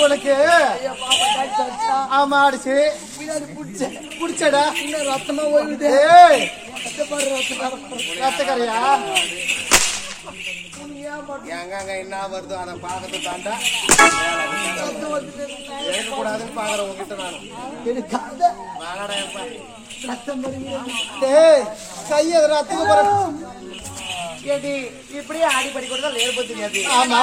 உனக்கு ஆமா அடிச்சு புடிச்சடா ரத்தமா ஓடுது ரத்தக்கரையா எங்க என்ன வருது அதை பாக்கத்தை தாண்டா கூடாதுன்னு பாக்குற உங்ககிட்ட கைய ரத்தம் கேட்டி இப்படியே ஆடிப்படி கூட லேர்ப தெரியாது ஆமா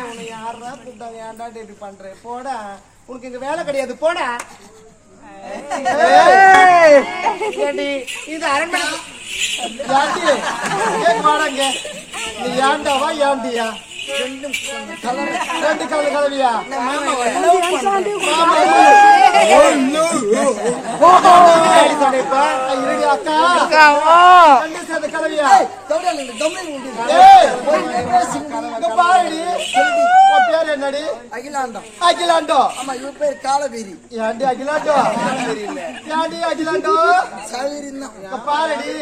உன்னை யாரா கூப்பிட்டா ஏன்டா இப்படி பண்றேன் போடா உனக்கு இங்க வேலை கிடையாது போடா இது அரண்மனை நீ ஏண்டாவா ஏண்டியா ரெண்டு கலர் கலவியா அக்கா கலவியா பேர் என்னடி அகிலாண்டோ அகிலாண்டோ ஆமா இவ பேர் காலவேரி ஏண்டி அகிலாண்டோ ஏண்டி அகிலாண்டோ பாருடி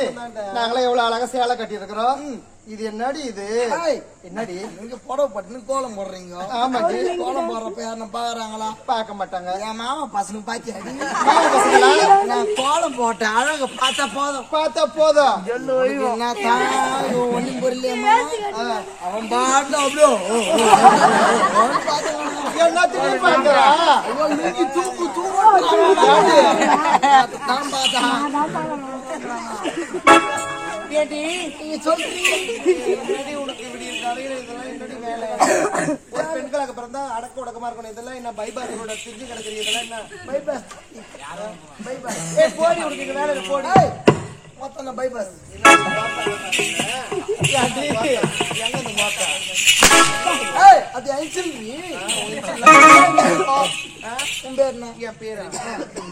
நாங்களே எவ்வளவு அழகா சேலை கட்டி இருக்கிறோம் இது என்னடி இது என்னடி நீங்க புடவை பட்டுன்னு கோலம் போடுறீங்க ஆமா கோலம் போடுறப்ப யாரும் பாக்குறாங்களா பார்க்க மாட்டாங்க என் மாமா பசங்க பாத்தியாடி நான் கோலம் போட்டேன் அழக பார்த்தா போதும் ஒன்னும் புரியலையம்மா அவன் பாட்டு அப்படியோ என்ன திரும்பி பாக்குறா தூக்கு பெண்களுக்கு பிறந்தா அடக்க உடக்கமா இருக்கணும் இதெல்லாம் என்ன பைபாஸோட திஞ்சு கிடக்குறீங்க இதெல்லாம் என்ன பைபாஸ் போடி உனக்கு வேலை போடி மொத்தம் பைபாஸ் அது ஐச்சல் உன் பேர் என்ன என் பேரு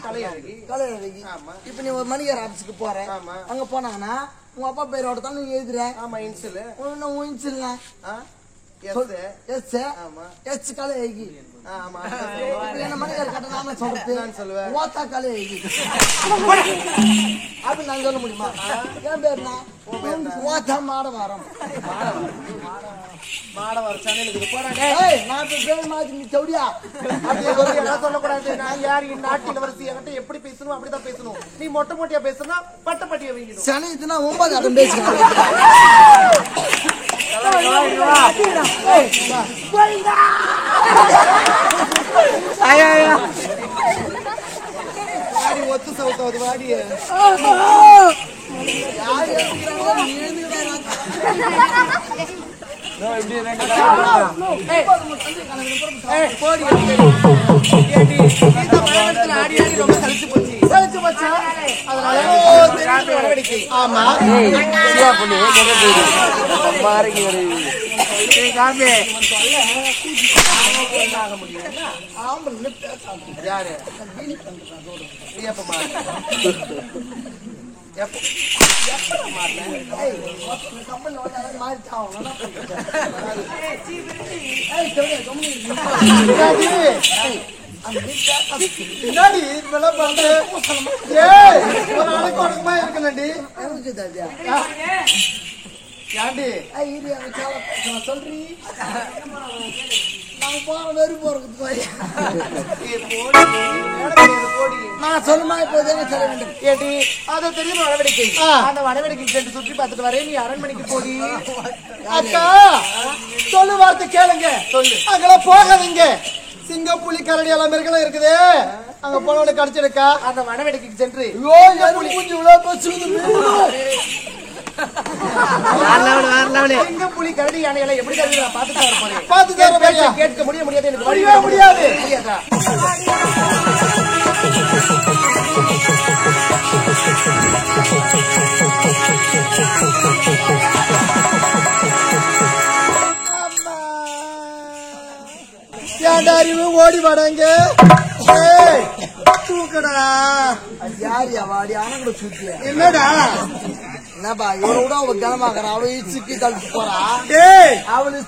கலையழகி இப்ப நீ ஒரு மணிகர் ஆபீஸ்க்கு போற அங்க போனாங்கன்னா உங்க அப்பா பேரோட தான் நீ எழுதுற ஆமா இன்சில் இன்சில் எஸ் கலை ஏகி என்ன மணிக்கார கட்ட நாம சொல்றேன் ஓத்தா கலை ஏகி அப்படி நான் சொல்ல முடியுமா என் பேருனா ஓத்தா மாடவாரம் மாடவாரம் சேனலுக்கு போறாங்க நான் பேர் மாதிரி நீ சௌடியா அப்படி சொல்லக்கூடாது நான் யார் இந்த நாட்டு இளவரசி என்கிட்ட எப்படி பேசணும் அப்படிதான் பேசணும் நீ மொட்டை மொட்டையா பேசுனா பட்டப்பட்டியா வைக்கணும் சனி இதுனா 9 அடம் பேசுறேன் வாடி ஒத்து சவுத்தாவது வாடி ஆமா யாரு பின்னாடி பண்ற இருக்குல்லண்டி ஏண்டி சொல்றீ நான் போற வெறும் போறது நான் சொல்லுமா இப்போ சொல்ல வேண்டும் ஏடி அது தெரியும் வடவடிக்கை அந்த வடவடிக்கை சென்று சுற்றி பார்த்துட்டு வரேன் நீ அரண்மனைக்கு போடி அக்கா சொல்லு வார்த்தை கேளுங்க சொல்லு அங்கெல்லாம் போகாதீங்க சிங்கம் புலி கரடி எல்லாம் மிருகலாம் இருக்குது அங்க போனவனை கடிச்சிருக்கா அந்த வடவடிக்கை சென்று சிங்கம் புலி கரடி யானை எல்லாம் எப்படி பார்த்துட்டு கேட்க முடியாது எனக்கு முடியாது அறிவு ஓடி வாடாங்க தூக்கடா யாரியா வாடி ஆனா சுத்திய என்னடா என்னப்பா இவரை விட அவ கனமாக்குறா அவளை சிக்கி தள்ளிட்டு போறா அவளு